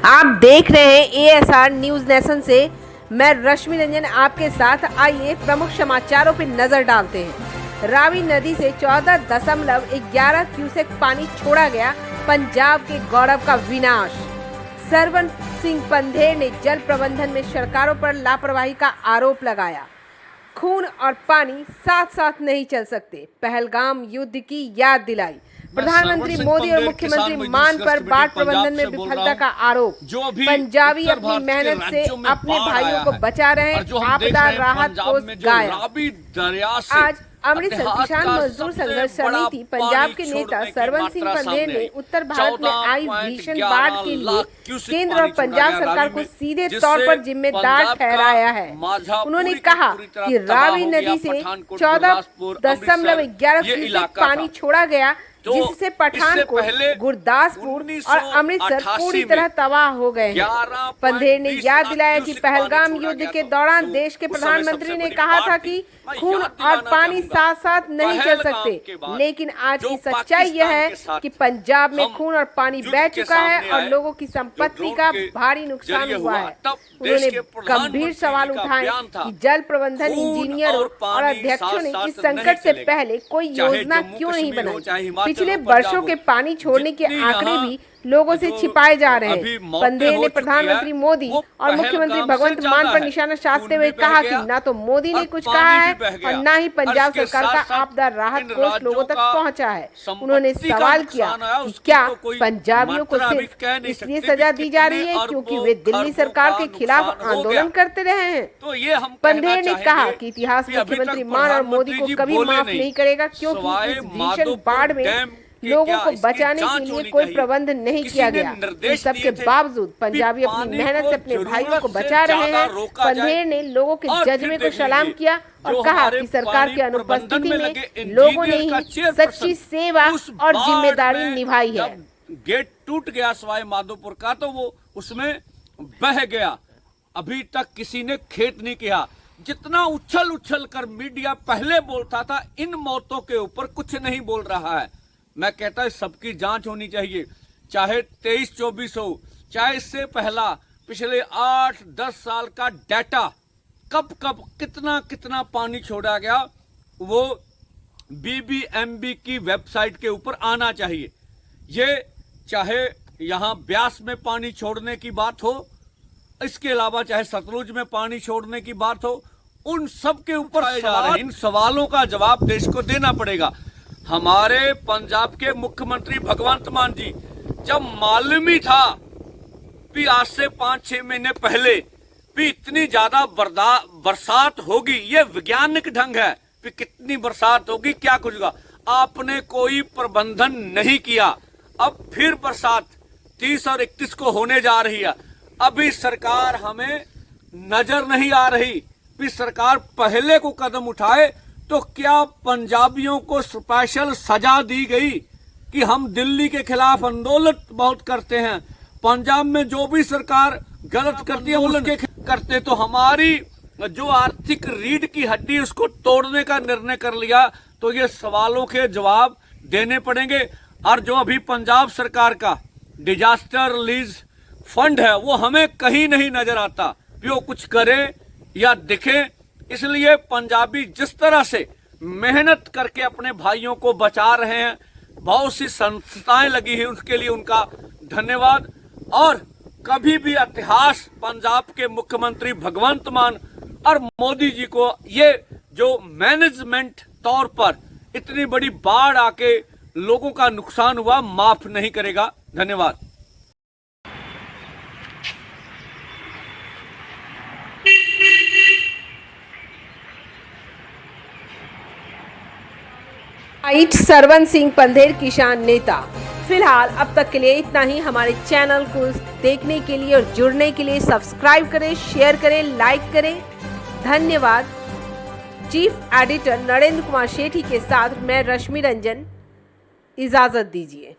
आप देख रहे हैं एएसआर न्यूज नेशन से। मैं रश्मि रंजन आपके साथ। आइए प्रमुख समाचारों पर नजर डालते हैं। रावी नदी से 14.11 क्यूसेक पानी छोड़ा गया, पंजाब के गौरव का विनाश। सरवन सिंह पंधेर ने जल प्रबंधन में सरकारों पर लापरवाही का आरोप लगाया। खून और पानी साथ साथ नहीं चल सकते, पहलगाम युद्ध की याद दिलाई। प्रधानमंत्री मोदी और मुख्यमंत्री मान पर बाढ़ प्रबंधन में विफलता का आरोप। पंजाबी अपनी मेहनत से अपने भाइयों को बचा रहे हैं, आपदा राहत कोष गायब। आज अमृतसर किसान मजदूर संघर्ष समिति पंजाब के नेता सरवन सिंह पंधेर ने उत्तर भारत में आई भीषण बाढ़ के लिए केंद्र और पंजाब सरकार को सीधे तौर पर जिम्मेदार ठहराया है। उन्होंने कहा कि रावी नदी से 14.11 क्यूसेक पानी छोड़ा गया, जिससे पठानकोट, गुरदासपुर और अमृतसर पूरी तरह तबाह हो गए हैं। पंधेर ने याद दिलाया कि पहलगाम युद्ध के दौरान देश के प्रधानमंत्री ने कहा था कि खून और पानी साथ साथ नहीं चल सकते, लेकिन आज की सच्चाई यह है कि पंजाब में खून और पानी बह चुका है और लोगों की संपत्ति का भारी नुकसान हुआ है। उन्होंने गंभीर सवाल उठाए कि जल प्रबंधन इंजीनियरों और अध्यक्षों ने इस संकट से पहले कोई योजना क्यों नहीं बनाई। पिछले वर्षों के पानी छोड़ने के आंकड़े भी लोगों से छिपाए जा रहे हैं। पंधेर ने प्रधानमंत्री मोदी और मुख्यमंत्री भगवंत मान पर निशाना साधते हुए कहा कि न तो मोदी ने कुछ कहा है और न ही पंजाब सरकार का आपदा राहत कोष लोगों तक पहुंचा है। उन्होंने सवाल किया कि क्या पंजाबियों को सिर्फ इसलिए सजा दी जा रही है क्योंकि वे दिल्ली सरकार के खिलाफ आंदोलन करते रहे हैं। पंधेर ने कहा कि इतिहास मुख्यमंत्री मान और मोदी को कभी माफ नहीं करेगा, क्योंकि इस भीषण बाढ़ में लोगों को बचाने के लिए कोई प्रबंध नहीं किया गया। इस सबके बावजूद पंजाबी अपनी मेहनत से अपने भाइयों को बचा रहे हैं। पंधेर ने लोगों के जज्बे को सलाम किया और कहा कि सरकार की अनुपस्थिति में लोगों ने ही सच्ची सेवा और जिम्मेदारी निभाई है। गेट टूट गया सवाई माधोपुर का, तो वो उसमें बह गया। अभी तक किसी ने खेत नहीं किया। जितना उछल उछल कर मीडिया पहले बोलता था, इन मौतों के ऊपर कुछ नहीं बोल रहा है। मैं कहता है सबकी जांच होनी चाहिए, चाहे 23-24 हो, चाहे इससे पहला पिछले 8-10 साल का डाटा, कब कब कितना कितना पानी छोड़ा गया, वो बीबीएमबी की वेबसाइट के ऊपर आना चाहिए। ये चाहे यहाँ ब्यास में पानी छोड़ने की बात हो, इसके अलावा चाहे सतलुज में पानी छोड़ने की बात हो, उन सब के ऊपर इन सवालों का जवाब देश को देना पड़ेगा। हमारे पंजाब के मुख्यमंत्री भगवंत मान जी, जब मालूम ही था कि आज से 5-6 महीने पहले भी इतनी ज्यादा बरसात होगी, ये वैज्ञानिक ढंग है कि कितनी बरसात होगी, क्या कुछ होगा, आपने कोई प्रबंधन नहीं किया। अब फिर बरसात 30 और 31 को होने जा रही है। अभी सरकार हमें नजर नहीं आ रही कि सरकार पहले को कदम उठाए। तो क्या पंजाबियों को स्पेशल सजा दी गई कि हम दिल्ली के खिलाफ आंदोलन बहुत करते हैं, पंजाब में जो भी सरकार गलत करती है उसके करते, तो हमारी जो आर्थिक रीढ़ की हड्डी उसको तोड़ने का निर्णय कर लिया। तो ये सवालों के जवाब देने पड़ेंगे। और जो अभी पंजाब सरकार का डिजास्टर रिलीज फंड है, वो हमें कहीं नहीं नजर आता कि वो कुछ करे या दिखे। इसलिए पंजाबी जिस तरह से मेहनत करके अपने भाइयों को बचा रहे हैं, बहुत सी संस्थाएं लगी हैं, उसके लिए उनका धन्यवाद। और कभी भी इतिहास पंजाब के मुख्यमंत्री भगवंत मान और मोदी जी को ये जो मैनेजमेंट तौर पर इतनी बड़ी बाढ़ आके लोगों का नुकसान हुआ, माफ नहीं करेगा। धन्यवाद। सरवन सिंह पंधेर, किसान नेता। फिलहाल अब तक के लिए इतना ही। हमारे चैनल को देखने के लिए और जुड़ने के लिए सब्सक्राइब करें, शेयर करें, लाइक करें। धन्यवाद। चीफ एडिटर नरेंद्र कुमार सेठी के साथ मैं रश्मि रंजन, इजाजत दीजिए।